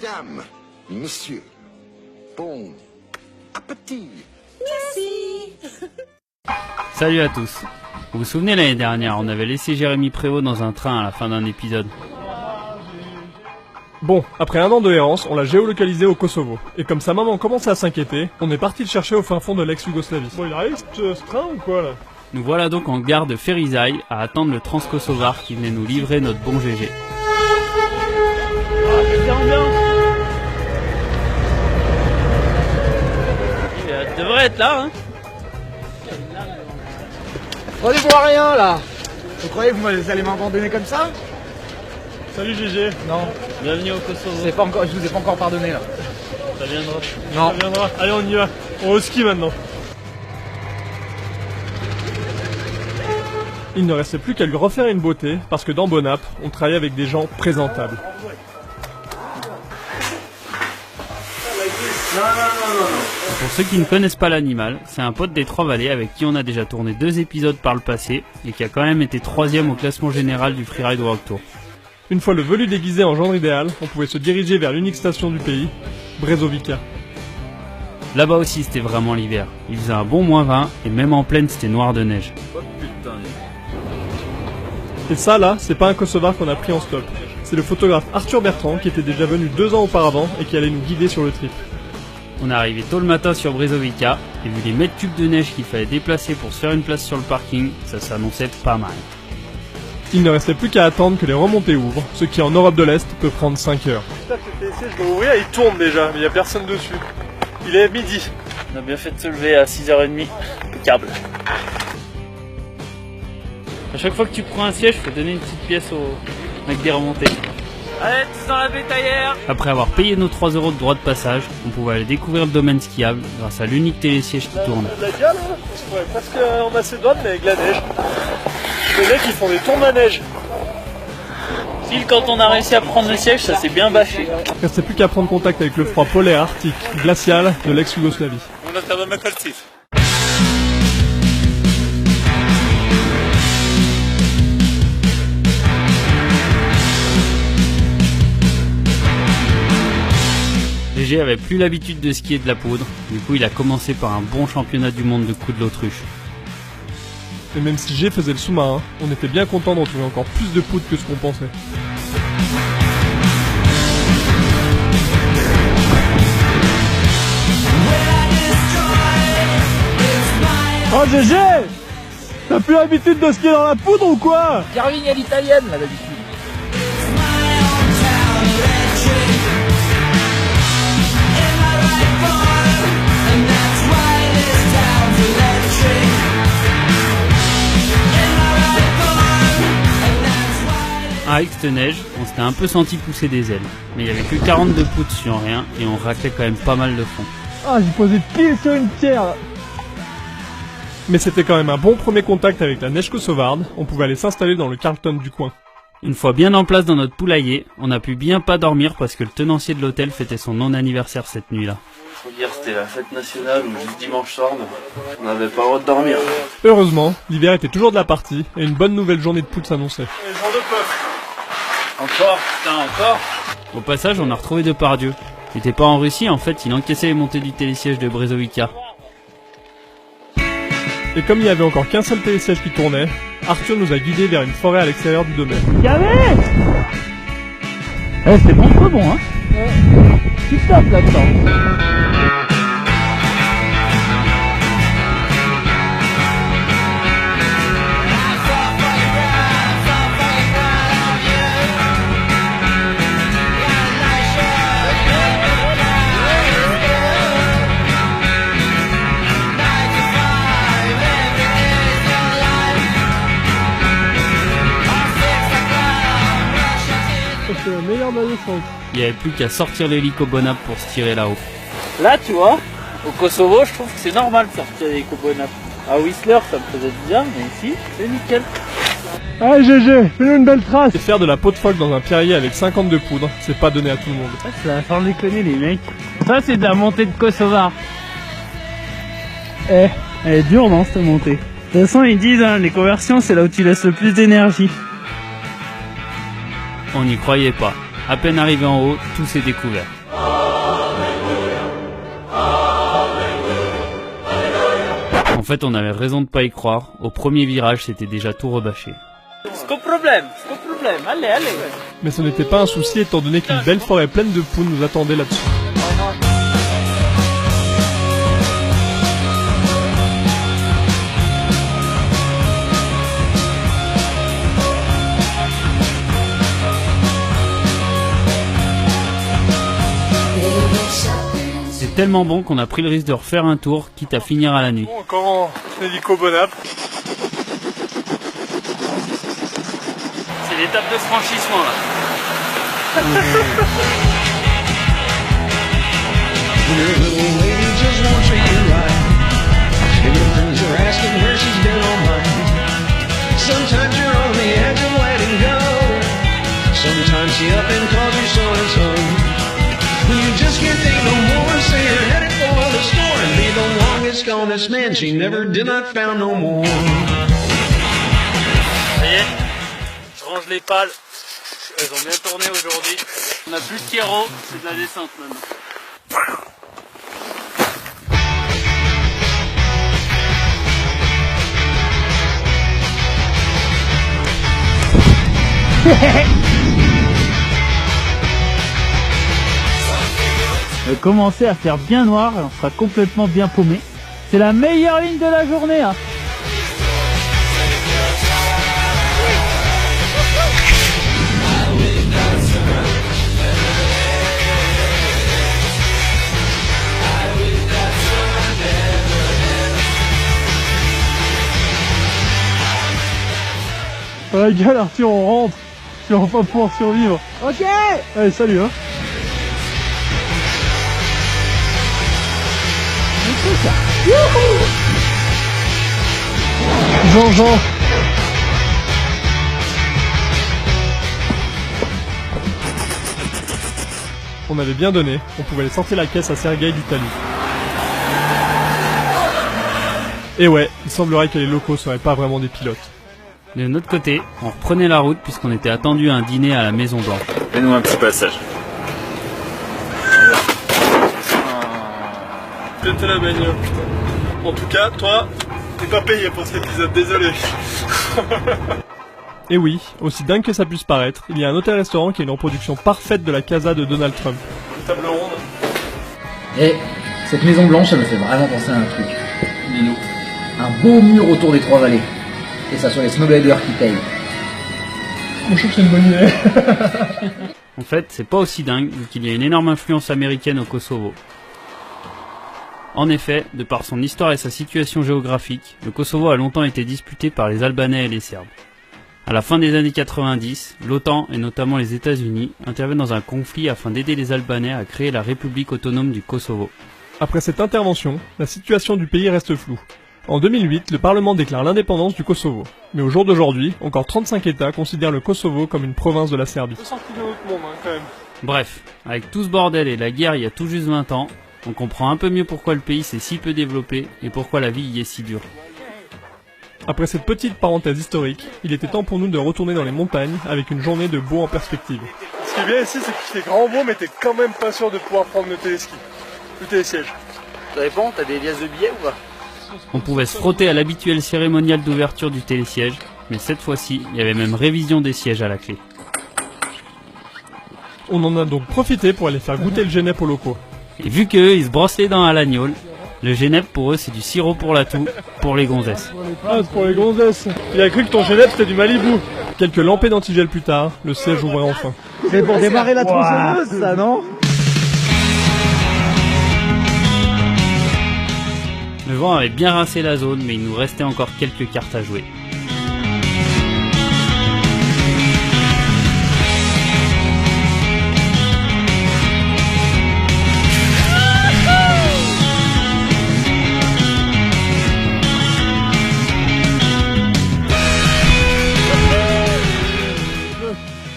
Mesdames, messieurs, bon appétit. Salut à tous. Vous vous souvenez l'année dernière, on avait laissé Jérémy Prévost dans un train à la fin d'un épisode. Bon, après un an de errance, on l'a géolocalisé au Kosovo. Et comme sa maman commençait à s'inquiéter, on est parti le chercher au fin fond de l'ex-Yougoslavie. Bon, il arrive ce train ou quoi là? Nous voilà donc en gare de Ferizaj à attendre le Transkosovar qui venait nous livrer notre bon GG. Il devrait être là, hein. Prenez-vous à rien là. Vous croyez que vous allez m'abandonner comme ça? Salut GG. Non, Bienvenue au Kosovo. je vous ai pas encore pardonné là. Ça viendra. Non. Ça viendra. Allez, on y va. On va au ski maintenant. Il ne restait plus qu'à lui refaire une beauté, parce que dans Bonap, on travaillait avec des gens présentables. Pour ceux qui ne connaissent pas l'animal, c'est un pote des Trois-Vallées avec qui on a déjà tourné 2 épisodes par le passé et qui a quand même été 3ème au classement général du Freeride World Tour. Une fois le velu déguisé en gendre idéal, on pouvait se diriger vers l'unique station du pays, Brezovica. Là-bas aussi c'était vraiment l'hiver. Il faisait un bon -20 et même en plaine c'était noir de neige. Et ça là, c'est pas un Kosovar qu'on a pris en stop. C'est le photographe Arthur Bertrand qui était déjà venu 2 ans auparavant et qui allait nous guider sur le trip. On est arrivé tôt le matin sur Brezovica et vu les mètres cubes de neige qu'il fallait déplacer pour se faire une place sur le parking, ça s'annonçait pas mal. Il ne restait plus qu'à attendre que les remontées ouvrent, ce qui en Europe de l'Est peut prendre 5 heures. Putain, le TSC, je dois ouvrir, il tourne déjà, mais il n'y a personne dessus. Il est midi. On a bien fait de se lever à 6h30. Impeccable. À chaque fois que tu prends un siège, faut donner une petite pièce au mec des remontées. Allez, tous dans la bétaillère. Après avoir payé nos 3 € de droit de passage, on pouvait aller découvrir le domaine skiable grâce à l'unique télésiège qui tourne. La gale, hein, ouais, presque en Macédoine, mais avec la neige. Les mecs, ils font des tours de neige. Phil, quand on a réussi à prendre le siège, ça s'est bien bâché. Il restait plus qu'à prendre contact avec le froid polaire arctique, glacial de l'ex-Yougoslavie. GG avait plus l'habitude de skier de la poudre, du coup il a commencé par un bon championnat du monde de coup de l'autruche. Et même si G faisait le sous-marin, on était bien content de retrouver encore plus de poudre que ce qu'on pensait. Oh GG! T'as plus l'habitude de skier dans la poudre ou quoi? Carving à l'italienne là d'habitude. Avec cette neige, on s'était un peu senti pousser des ailes, mais il y avait que 42 poutres sur rien et on raclait quand même pas mal de fond. Ah, j'ai posé pile sur une pierre là. Mais c'était quand même un bon premier contact avec la neige kosovarde, on pouvait aller s'installer dans le Carlton du coin. Une fois bien en place dans notre poulailler, on a pu bien pas dormir parce que le tenancier de l'hôtel fêtait son non-anniversaire cette nuit-là. Faut dire c'était la fête nationale ou juste dimanche soir, on n'avait pas le droit de dormir. Heureusement, l'hiver était toujours de la partie et une bonne nouvelle journée de poudre s'annonçait. Encore, putain, encore. Au passage, on a retrouvé Depardieu. Il était pas en Russie, en fait, il encaissait les montées du télésiège de Brezovica. Et comme il n'y avait encore qu'un seul télésiège qui tournait, Arthur nous a guidés vers une forêt à l'extérieur du domaine. Gavé! C'est bon, pas bon, hein? Tu tapes là-dedans. C'est la meilleure maillot France. Il n'y avait plus qu'à sortir l'hélico Bonap pour se tirer là-haut. Là, tu vois, au Kosovo, je trouve que c'est normal de sortir les Bonap. À Whistler, ça me faisait bien, mais ici, c'est nickel. Ah GG, fais-nous une belle trace. Et faire de la peau de phoque dans un pierrier avec 52 poudres, c'est pas donné à tout le monde. Ça va faire déconner les mecs. Ça c'est de la montée de Kosovar. Elle est dure non cette montée. De toute façon ils disent les conversions c'est là où tu laisses le plus d'énergie. On n'y croyait pas. À peine arrivé en haut, tout s'est découvert. En fait, on avait raison de pas y croire. Au premier virage, c'était déjà tout rebâché. Sco problème, allez. Mais ce n'était pas un souci étant donné qu'une belle forêt pleine de poules nous attendait là-dessus. C'est tellement bon qu'on a pris le risque de refaire un tour, quitte à finir à la nuit. Bon, encore en hélico Bonap. C'est l'étape de franchissement là. Man, she never did not found no more. Ça y est, je range les pales. Elles ont bien tourné aujourd'hui. On n'a plus de kéro, c'est de la descente maintenant. On va commencer à faire bien noir et on sera complètement bien paumé. C'est la meilleure ligne de la journée, hein. La gueule Arthur, on rentre. Tu vas enfin pouvoir survivre. Ok. Allez, salut hein. Jean. On avait bien donné, on pouvait aller sortir la caisse à Sergueï d'Italie. Et ouais, il semblerait que les locaux seraient pas vraiment des pilotes. De notre côté, on reprenait la route puisqu'on était attendu à un dîner à la Maison Blanche. Fais-nous un petit passage. Péter la bagnole, putain. En tout cas, toi, t'es pas payé pour cet épisode, désolé. Et oui, aussi dingue que ça puisse paraître, il y a un hôtel-restaurant qui est une reproduction parfaite de la casa de Donald Trump. Une table ronde. Et cette Maison Blanche, ça me fait vraiment penser à un truc. Dis-nous. Un beau mur autour des trois vallées. Et ça soit les snowgliders qui payent. Moi je trouve que c'est une bonne idée. En fait, c'est pas aussi dingue vu qu'il y a une énorme influence américaine au Kosovo. En effet, de par son histoire et sa situation géographique, le Kosovo a longtemps été disputé par les Albanais et les Serbes. À la fin des années 90, l'OTAN et notamment les États-Unis interviennent dans un conflit afin d'aider les Albanais à créer la République autonome du Kosovo. Après cette intervention, la situation du pays reste floue. En 2008, le Parlement déclare l'indépendance du Kosovo. Mais au jour d'aujourd'hui, encore 35 États considèrent le Kosovo comme une province de la Serbie. 200 km de monde, quand même. Bref, avec tout ce bordel et la guerre il y a tout juste 20 ans, on comprend un peu mieux pourquoi le pays s'est si peu développé et pourquoi la vie y est si dure. Après cette petite parenthèse historique, il était temps pour nous de retourner dans les montagnes avec une journée de beau en perspective. Ce qui est bien ici, c'est qu'il fait grand beau, mais t'es quand même pas sûr de pouvoir prendre le téléski. Le télésiège. Ça dépend, t'as des liasses de billets ou pas? On pouvait se frotter à l'habituel cérémonial d'ouverture du télésiège, mais cette fois-ci, il y avait même révision des sièges à la clé. On en a donc profité pour aller faire goûter le Genep aux locaux. Et vu qu'eux, ils se brossent les dents à l'agneau, le Genep pour eux c'est du sirop pour la toux, pour les gonzesses. Ah, c'est pour les gonzesses. Il a cru que ton Genep c'était du Malibu. Quelques lampées d'antigel plus tard, le siège ouvrait enfin. C'est pour démarrer la tronçonneuse, ça, non? Le vent avait bien rincé la zone, mais il nous restait encore quelques cartes à jouer.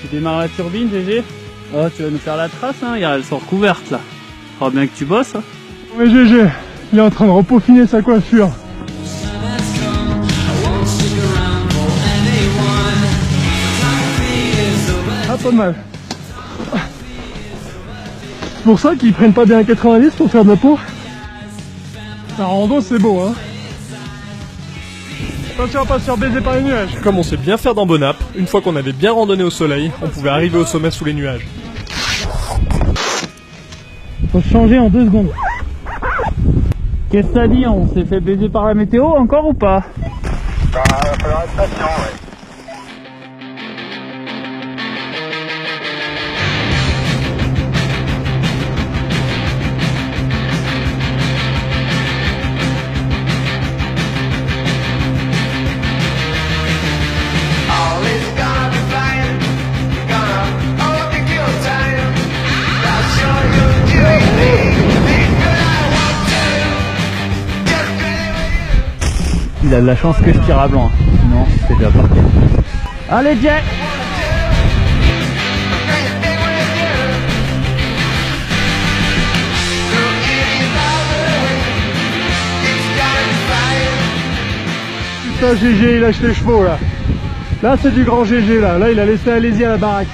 Tu démarres la turbine, GG? Oh, tu vas nous faire la trace, hein? Regarde, elles sont recouvertes là. Faudra bien que tu bosses, hein? Mais GG, il est en train de repaufiner sa coiffure. Ah, pas mal. pour ça qu'ils prennent pas bien un 90 pour faire de la peau. La rando c'est beau hein. Attention à pas se faire baiser par les nuages. Comme on sait bien faire dans Bonap, une fois qu'on avait bien randonné au soleil, on pouvait arriver au sommet sous les nuages. Faut changer en 2 secondes. Qu'est-ce que t'as dit? On s'est fait baiser par la météo encore ou pas? Bah, il va falloir être patient, ouais. Il a de la chance que je tire à blanc, sinon c'est déjà parti. Allez Jack! Putain GG il lâche les chevaux là. Là c'est du grand GG là, là il a laissé Alési à la baraque.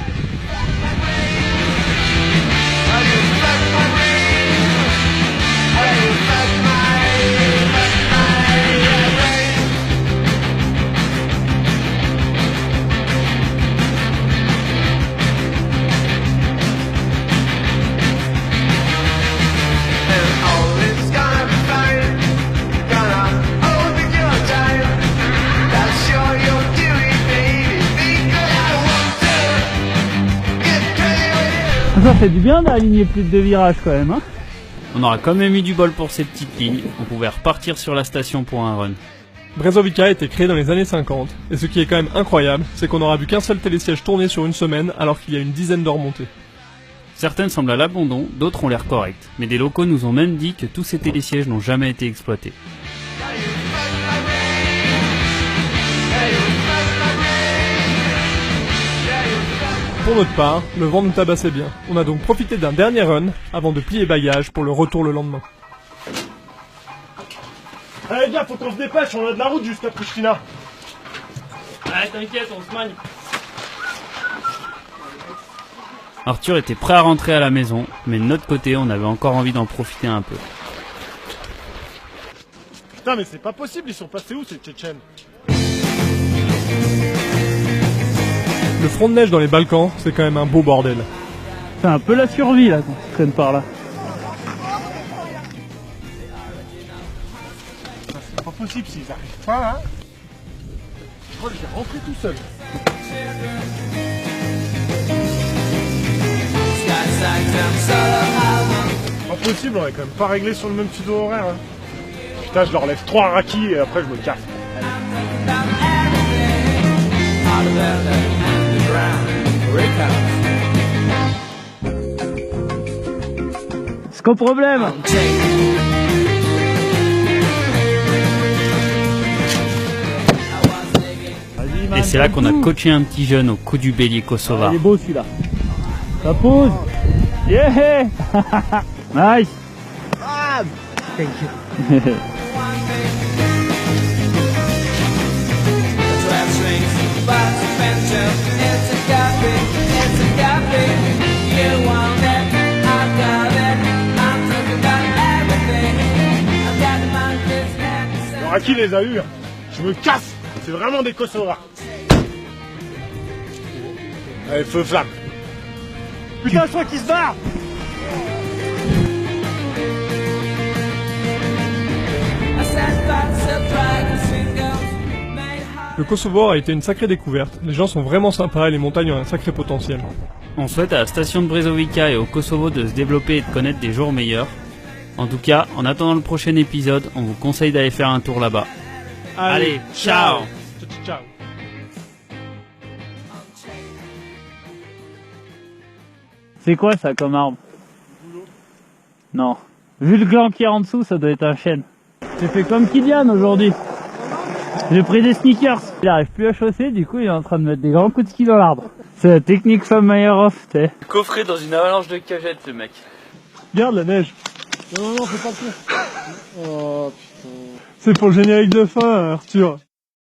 Ça fait du bien d'aligner plus de 2 virages quand même hein. On aura quand même eu du bol pour ces petites lignes, on pouvait repartir sur la station pour un run. Brezovica a été créé dans les années 50, et ce qui est quand même incroyable, c'est qu'on n'aura vu qu'un seul télésiège tourner sur une semaine alors qu'il y a une dizaine de remontées. Certaines semblent à l'abandon, d'autres ont l'air correctes, mais des locaux nous ont même dit que tous ces télésièges n'ont jamais été exploités. Pour notre part, le vent nous tabassait bien. On a donc profité d'un dernier run avant de plier bagages pour le retour le lendemain. Allez bien, faut qu'on se dépêche, on a de la route jusqu'à Pristina. Ouais t'inquiète, on se magne. Arthur était prêt à rentrer à la maison, mais de notre côté on avait encore envie d'en profiter un peu. Putain mais c'est pas possible, ils sont passés où ces Tchétchènes? Le front de neige dans les Balkans, c'est quand même un beau bordel. C'est un peu la survie là quand tu traînes par là. C'est pas possible s'ils arrivent pas hein. Je crois que je vais rentrer tout seul. Pas possible, on est quand même pas réglé sur le même fuseau horaire hein. Putain je leur lève 3 rakis et après je me casse. C'est quoi le problème? Et c'est là qu'on a coaché un petit jeune au coup du bélier kosovar. Il est beau celui-là. Ça pose. Yeah. Nice. Ah, thank you. Le raki les a eu. Je me casse. C'est vraiment des Kosovars. Allez, feu flamme. Putain, je crois qu'il se barre. Le Kosovo a été une sacrée découverte. Les gens sont vraiment sympas et les montagnes ont un sacré potentiel. On souhaite à la station de Brezovica et au Kosovo de se développer et de connaître des jours meilleurs. En tout cas, en attendant le prochain épisode, on vous conseille d'aller faire un tour là-bas. Allez, ciao. Ciao. C'est quoi ça comme arbre? Non. Vu le gland qui est en dessous, ça doit être un chêne. J'ai fait comme Kylian aujourd'hui. J'ai pris des sneakers. Il arrive plus à chausser, du coup il est en train de mettre des grands coups de ski dans l'arbre. C'est la technique from Meyerhoff, tu sais. Coffré dans une avalanche de cagettes, le mec. Regarde la neige. Non, fais pas le coup. Oh putain. C'est pour le générique de fin, Arthur.